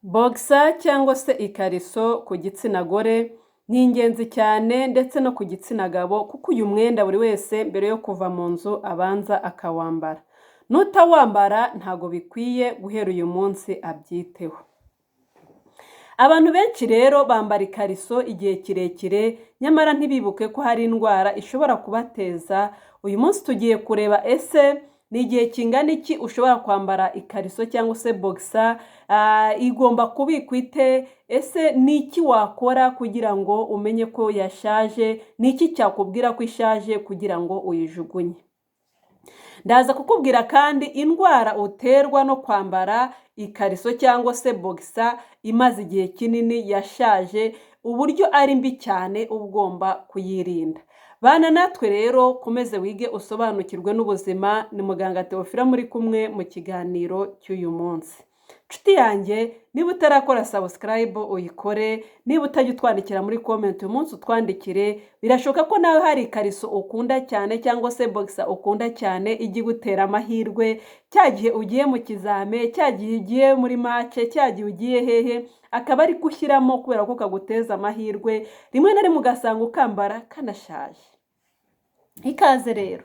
Boxer cyangwa se ikariso ku gitsina gore ni ingenzi cyane ndetse no ku gitsina gabo kuko uyu mwenda buri wese mbere yo kuva mu nzu abanza akawambara. N'utawambara ntago bikwiye guhera uyu munsi abyiteho. Abantu benshi rero bambara ikariso igihe kirekire nyamara ntibibuke ko hari indwara ishobora kubateza. Uyu munsi tugiye kureba ese ni igihe kingana iki ushobora kwambara ikariso cyangwa se boxer, igomba kubikwa ite, ese ni iki wakora kugira ngo umenye ko yashaje, ni iki cyakubwira ko ishaje kugira ngo uyijugunye. Ndaza kukubwira kandi indwara uterwa no kwambara ikariso cyangwa se boxer imaze igihe kinini yashaje, uburyo ari mbi cyane ugomba kuyirinda. Bana natwe rero komeze wige usobanukirwe n'ubuzima. Ni muganga Theophila muri kumwe mu kiganiro cy'uyu munsi. Nshuti yanjye, niba utarakora subscribe uyikore, niba utajya utwandikira muri comment uyu munsi utwandikire. Birashoboka ko nawe hari ikariso ukunda cyane cyangwa se boxer ukunda cyane ijya igutera amahirwe, cya gihe ugiye mu kizame, cya gihe ugiye muri match, cya gihe ugiye hehe, akaba ari gushyiramo kubera ko kaguteza amahirwe, rimwe na rimwe ugasanga ukambara kanashaje. Ikaze rero.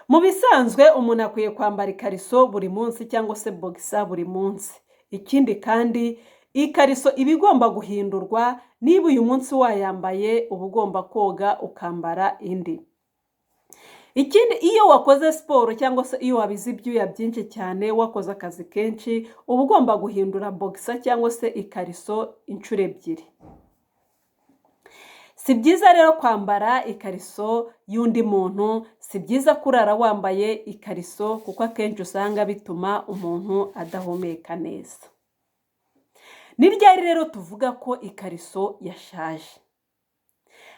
Mu bisanzwe umuntu akwiye kwambara ikariso buri munsi cyangwa se boxer buri munsi. Ikindi kandi ikariso iba igomba guhindurwa. Niba uyu munsi wayambaye uba ugomba koga ukambara indi. Ikindi, iyo wakoze siporo cyangwa se iyo wabize ibyuya byinshi cyane, wakoze akazi kenshi, uba ugomba guhindura boxer cyangwa se ikariso inshuro ebyiri. Si byiza rero kwambara ikariso y'undi muntu, si byiza kurara wambaye ikariso kuko akenshi usanga bituma umuntu adahumeka neza. Ni ryari rero tuvuga ko ikariso yashaje?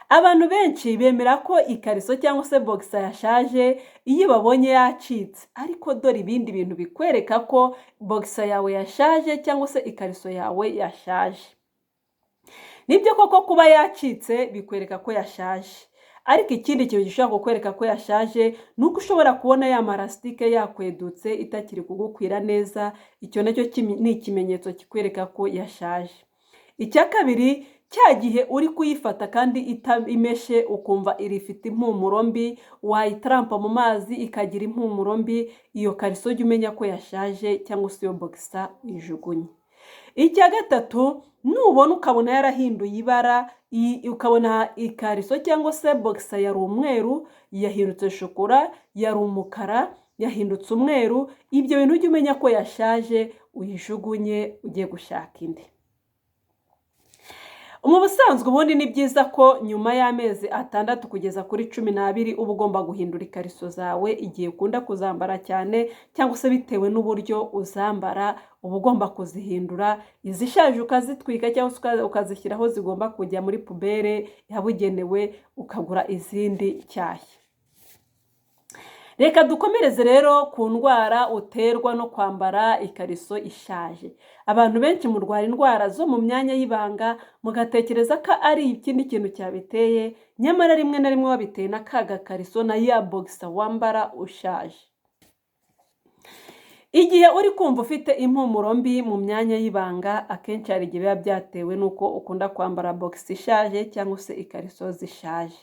Abantu benshi bemera ko ikariso cyangwa se boxer yashaje iyo babonye yacitse, ariko dore ibindi bintu bikwereka ko boxer yawe yashaje cyangwa se ikariso yawe yashaje. Nibyo koko kuba yacitse bikwereka ko yashaje, ariko ikindi kintu gishobora kukwereka ko yashaje ni uko ushobora kubona ya marasitike yakwedutse itakiri kugukwira neza. Icyo nacyo ni ikimenyetso kikwereka ko yashaje. Icya kabiri, cya gihe uri kuyifata kandi imeshe ukumva irifite impumuro mbi, wayitarampa mu mazi ikagira impumuro mbi, iyo kariso jya umenya ko yashaje cyangwa se iyo boxer uyijugunye. Icya gatatu, nubona ukabona yarahinduye ibara, ukabona ikariso cyangwa se boxer yari umweru yahindutse shokora, yari umukara yahindutse umweru, ibyo bintu ujye umenya ko yashaje uyijugunye ugiye gushaka indi. Mu busanzwe ubundi ni byiza ko nyuma y'amezi 6 kugeza kuri 12 uba ugomba guhindura ikariso zawe igihe ukunda kuzambara cyane, cyangwa se bitewe n'uburyo uzambara uba ugomba kuzihindura. Izishaje ukazitwika cyangwa se ukazishyiraho zigomba kujya muri pubere yabugenewe, ukagura izindi nshyashya. Reka dukomereze rero ku ndwara uterwa no kwambara ikariso ishaje. Abantu benshi murwara indwara zo mu myanya y'ibanga, mugatekereza ko ari ikindi kintu cyabiteye, nyamara rimwe na rimwe wabiteye na ka gakariso na ya boxer wambara ushaje. Igihe uri kumva ufite impumuro mbi mu myanya y'ibanga, akenshi hari igihe biba byatewe n'uko ukunda kwambara boxer ishaje cyangwa se ikariso zishaje.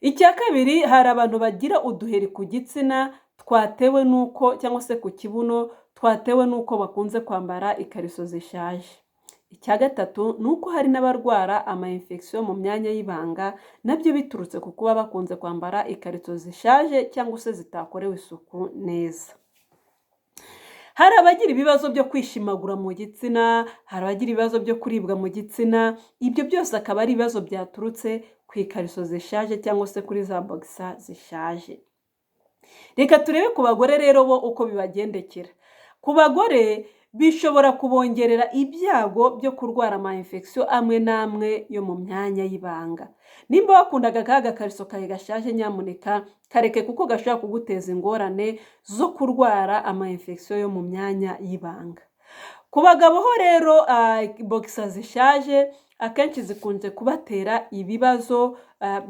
Icya kabiri, hari abantu bagira uduheri ku gitsina twatewe n'uko, cyangwa se ku kibuno twatewe n'uko bakunze kwambara ikariso zishaje. Icya gatatu, nuko hari n'abarwara ama-infection mu myanya y'ibanga, nabyo biturutse ku kuba bakunze kwambara ikariso zishaje cyangwa se zitakorewe isuku neza. Hari abagira ibibazo byo kwishimagura mu gitsina, hari abagira ibibazo byo kuribwa mu gitsina, ibyo byose akaba ari ibibazo byaturutse ku ikariso zishaje cyangwa se kuri za boxer zishaje. Reka turebe ku bagore rero bo uko bibagendekera. Ku bagore bishobora kubongerera ibyago byo kurwara ama-infection amwe n'amwe yo mu myanya y'ibanga. Nimba wakundaga ka gakariso kawe gashaje, nyamuneka kareke kuko gashobora kuguteza ingorane zo kurwara ama-infection yo mu myanya y'ibanga. Ku bagabo ho rero boxer zishaje akenshi zikunze kubatera ibibazo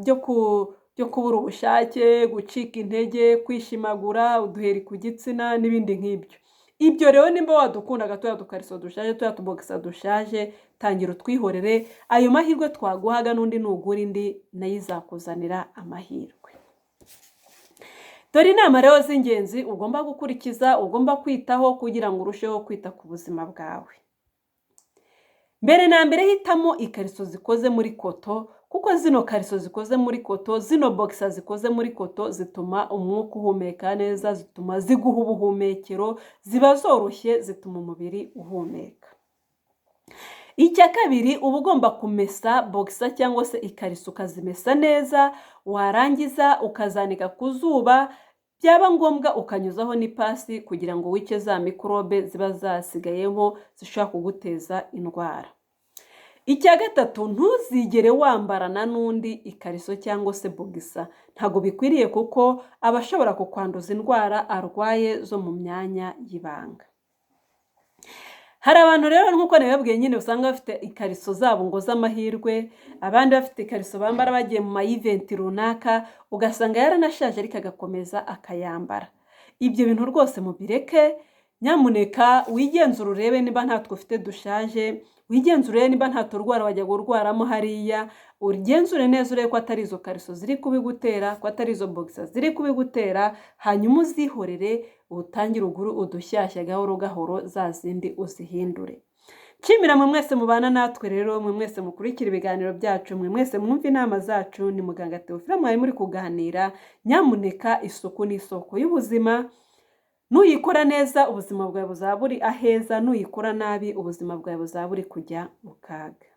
byo kubura ubushake, gucika intege, kwishimagura, uduheri ku gitsina n'ibindi nk'ibyo. Ibyo rero nimba wadukundaga turiya dukariso dushaje, turiya tubogisa dushaje, tangira utwihorere, ayo mahirwe twaguhaga n'undi nugura indi nayo izakuzanira amahirwe. Dore inama rero z'ingenzi ugomba gukurikiza, ugomba kwitaho kugira ngo urusheho kwita ku buzima bwawe. Mbere na mbere hitamo ikariso zikoze muri koto, kuko zino kariso zikoze muri koto, zino bogisa zikoze muri koto zituma umwuka uhumeka neza, zituma ziguha ubuhumekero, ziba zoroshye, zituma umubiri uhumeka. Icya kabiri, uba ugomba kumesa bogisa cyangwa se ikariso ukazimesa neza, warangiza ukazanika ku zuba, byaba ngombwa ukanyuzaho n'ipasi kugira ngo wice za mikorobe ziba zasigayemo zishobora kuguteza indwara. Icya gatatu, ntuzigere wambarana n'undi ikariso cyangwa se bogisa. Ntabwo bikwiriye kuko aba ashobora kukwanduza indwara arwaye zo mu myanya y'ibanga. Hari abantu rero nk'uko nabibabwiye nyine usanga bafite ikariso zabo ngo z'amahirwe, abandi bafite ikariso bambara bagiye mu mayiventi runaka, ugasanga yaranashaje ariko agakomeza akayambara. Ibyo bintu rwose mubireke, nyamuneka wigenzura urebe niba ntatwo ufite dushaje, wigenzure urebe niba nta turwara wajya gurwaramo hariya, ugenzure neza urebe ko atari izo kariso ziri kubigutera, ko atari izo bogisa ziri kubigutera, hanyuma uzihorere utangire ugure udushyashya gahoro gahoro, za zindi uzihindure. Nshimira mwe mwese mubana natwe rero, mwe mwese mukurikira ibiganiro byacu, mwe mwese mwumva inama zacu, ni muganga Theophile mwari muri kuganira. Nyamuneka isuku ni isoko y'ubuzima. Nuyikora neza ubuzima bwawe buzaba buri aheza, nuyikora nabi ubuzima bwawe buzaba buri kujya mu kaga.